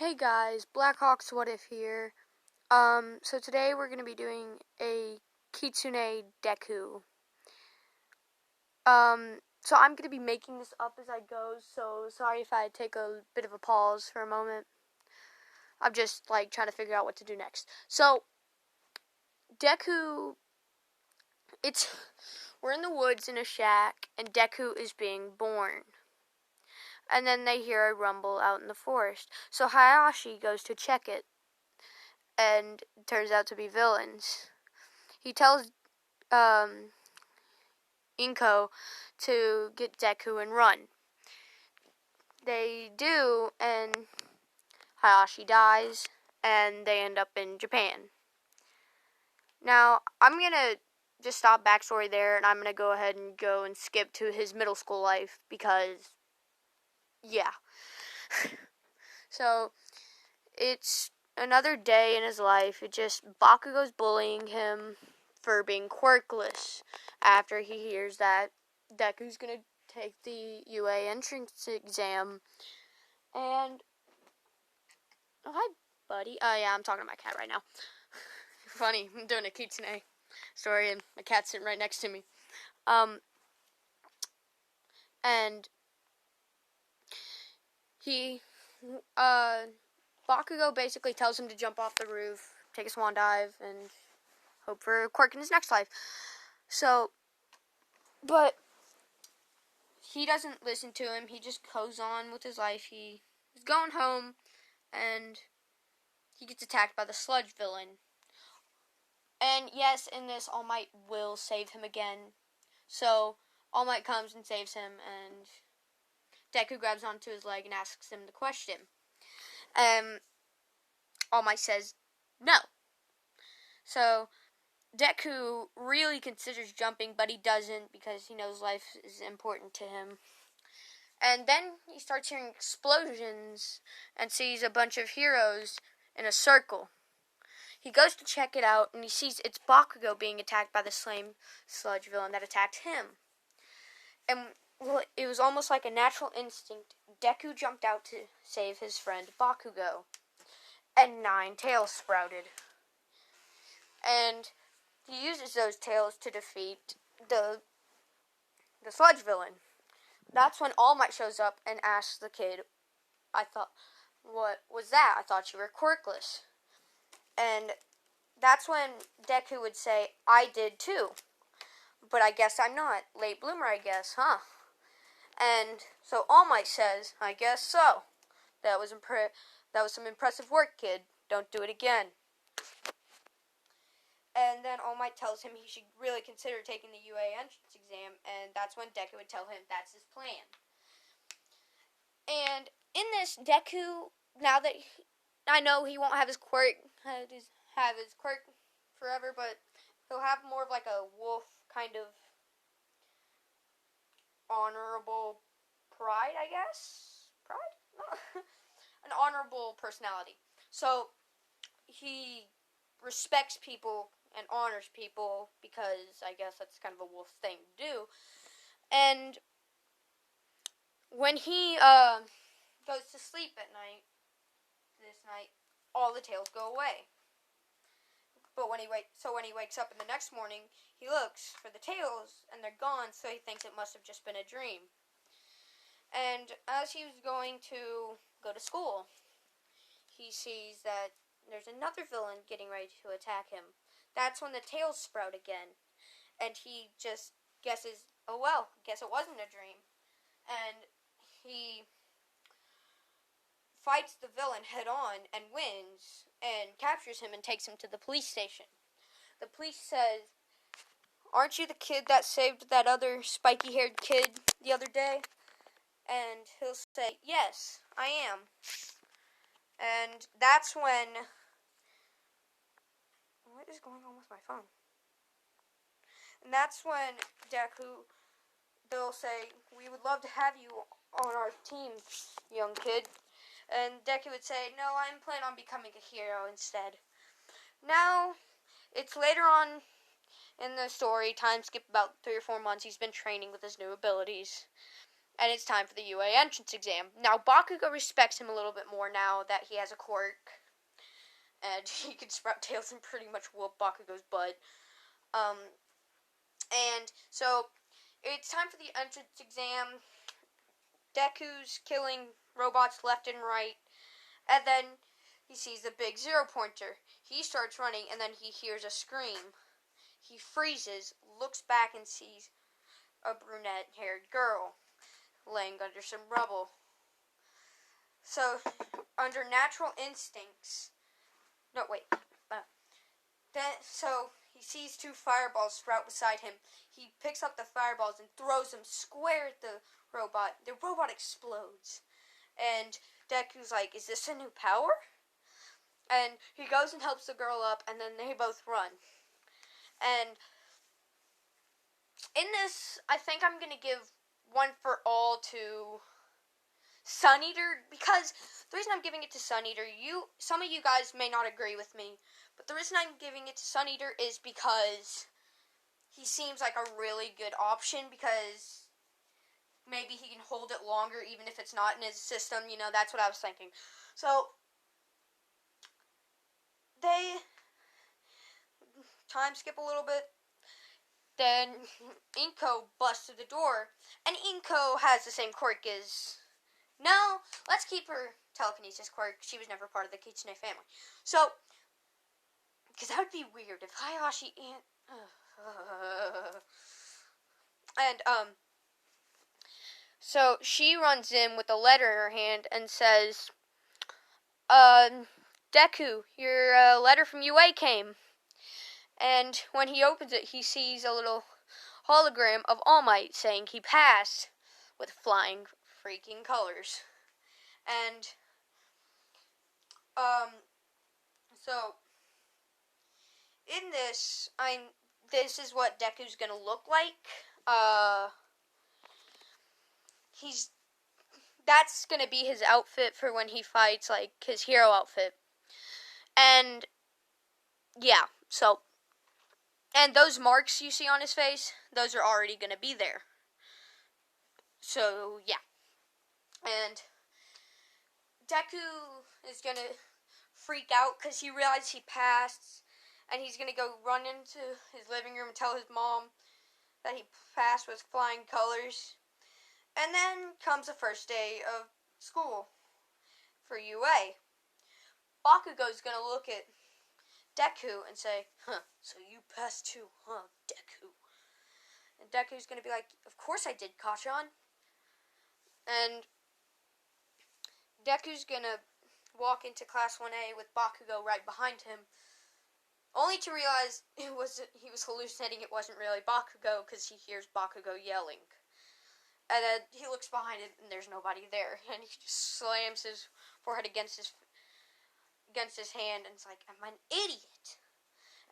Hey guys, Blackhawks What If here. So today we're going to be doing a Kitsune Deku. So I'm going to be making this up as I go, so sorry if I take a bit of a pause for a moment. I'm just, trying to figure out what to do next. So, Deku, we're in the woods in a shack, and Deku is being born. And then they hear a rumble out in the forest. So Hayashi goes to check it, and it turns out to be villains. He tells Inko to get Deku and run. They do, and Hayashi dies, and they end up in Japan. Now, I'm going to just stop backstory there, and I'm going to go ahead and go and skip to his middle school life, because, yeah. So, it's another day in his life. Bakugo's bullying him for being quirkless after he hears that Deku's gonna take the UA entrance exam. And oh, hi, buddy. Oh yeah, I'm talking to my cat right now. Funny, I'm doing a Kitsune story and my cat's sitting right next to me. And Bakugo basically tells him to jump off the roof, take a swan dive, and hope for a quirk in his next life. So, but he doesn't listen to him. He just goes on with his life. He's going home, and he gets attacked by the sludge villain. And yes, in this, All Might will save him again. So, All Might comes and saves him, and Deku grabs onto his leg and asks him the question. All Might says no. So, Deku really considers jumping, but he doesn't because he knows life is important to him. And then he starts hearing explosions and sees a bunch of heroes in a circle. He goes to check it out, and he sees it's Bakugo being attacked by the same sludge villain that attacked him. And it was almost like a natural instinct. Deku jumped out to save his friend Bakugo. And 9 tails sprouted. And he uses those tails to defeat the sludge villain. That's when All Might shows up and asks the kid, what was that? I thought you were quirkless. And that's when Deku would say, I did too. But I guess I'm not. Late bloomer, I guess, huh? And so All Might says, I guess so. That was some impressive work, kid. Don't do it again. And then All Might tells him he should really consider taking the UA entrance exam, and that's when Deku would tell him that's his plan. And in this, Deku, now that I know he won't have his quirk, forever, but he'll have more of like a wolf kind of honorable pride, I guess? Pride? No. An honorable personality. So, he respects people and honors people because I guess that's kind of a wolf thing to do. And when he goes to sleep at night, this night, all the tails go away. But when he wakes up in the next morning, he looks for the tails and they're gone, so he thinks it must have just been a dream. And as he was going to go to school, he sees that there's another villain getting ready to attack him. That's when the tails sprout again. And he just guesses, oh well, guess it wasn't a dream. And he fights the villain head on and wins and captures him and takes him to the police station. The police says, aren't you the kid that saved that other spiky-haired kid the other day? And he'll say, yes, I am. And that's when... What is going on with my phone? And that's when they'll say, we would love to have you on our team, young kid. And Deku would say, no, I'm planning on becoming a hero instead. Now, it's later on in the story, time skip about 3 or 4 months, he's been training with his new abilities. and it's time for the UA entrance exam. Now, Bakugo respects him a little bit more now that he has a quirk, and he can sprout tails and pretty much whoop Bakugo's butt. And so, it's time for the entrance exam. Deku's killing robots left and right, and then he sees the big 0-pointer. He starts running, and then he hears a scream. He freezes, looks back, and sees a brunette-haired girl laying under some rubble. So, under natural instincts... So, he sees 2 fireballs sprout beside him. He picks up the fireballs and throws them square at the robot. The robot explodes. And Deku's like, is this a new power? And he goes and helps the girl up, and then they both run. And in this, I think I'm going to give one for all to Sun Eater, because the reason I'm giving it to Sun Eater, some of you guys may not agree with me, but the reason I'm giving it to Sun Eater is because he seems like a really good option, because maybe he can hold it longer even if it's not in his system, that's what I was thinking. So, time skip a little bit. Then Inko busts through the door, and Inko has the same quirk as... No, let's keep her telekinesis quirk. She was never part of the Kitsune family. So, because that would be weird if Hayashi and, so she runs in with a letter in her hand and says, Deku, your letter from UA came. And when he opens it, he sees a little hologram of All Might saying he passed with flying freaking colors. And, so, in this, this is what Deku's gonna look like. That's gonna be his outfit for when he fights, like, his hero outfit. And, yeah, so, and those marks you see on his face, those are already gonna be there. So, yeah. And Deku is gonna freak out because he realized he passed, and he's gonna go run into his living room and tell his mom that he passed with flying colors. And then comes the first day of school for UA. Bakugo's gonna look at Deku and say, so you passed too, Deku? And Deku's gonna be like, of course I did, Kachan. And Deku's gonna walk into Class 1A with Bakugo right behind him, only to realize he was hallucinating. It wasn't really Bakugo, because he hears Bakugo yelling. And then he looks behind it, and there's nobody there. And he just slams his forehead against his hand, and it's like, am I an idiot?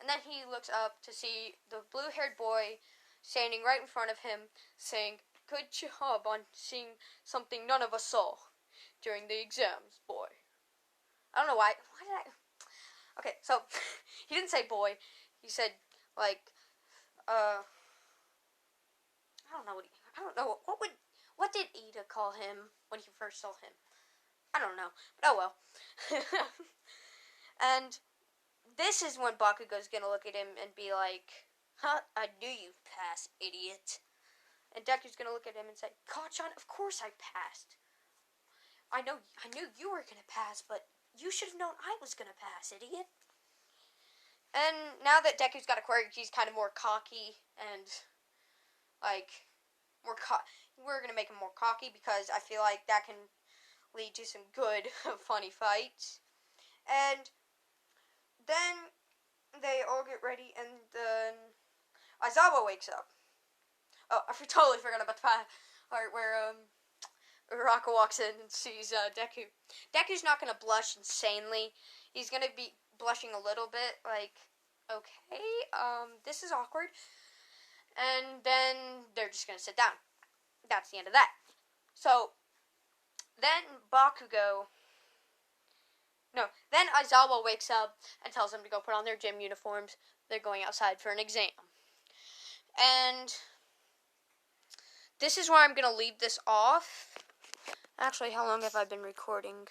And then he looks up to see the blue-haired boy standing right in front of him, saying, good job on seeing something none of us saw during the exams, boy. I don't know why did I... Okay, so, he didn't say boy. He said, like, I don't know what did Ida call him when he first saw him? I don't know, but oh well. And this is when Bakugo's gonna look at him and be like, I knew you'd pass, idiot. And Deku's gonna look at him and say, Kachan, of course I passed. I knew you were gonna pass, but you should have known I was gonna pass, idiot. And now that Deku's got a quirk, he's kind of more cocky and, like, we're gonna make him more cocky because I feel like that can lead to some good, funny fights. And then they all get ready, and then Aizawa wakes up. Oh, I totally forgot about the part where Uraraka walks in and sees Deku. Deku's not gonna blush insanely. He's gonna be blushing a little bit, like, okay, this is awkward. And then they're just gonna sit down. That's the end of that. So, then then Aizawa wakes up and tells them to go put on their gym uniforms. They're going outside for an exam. And this is where I'm going to leave this off. Actually, how long have I been recording?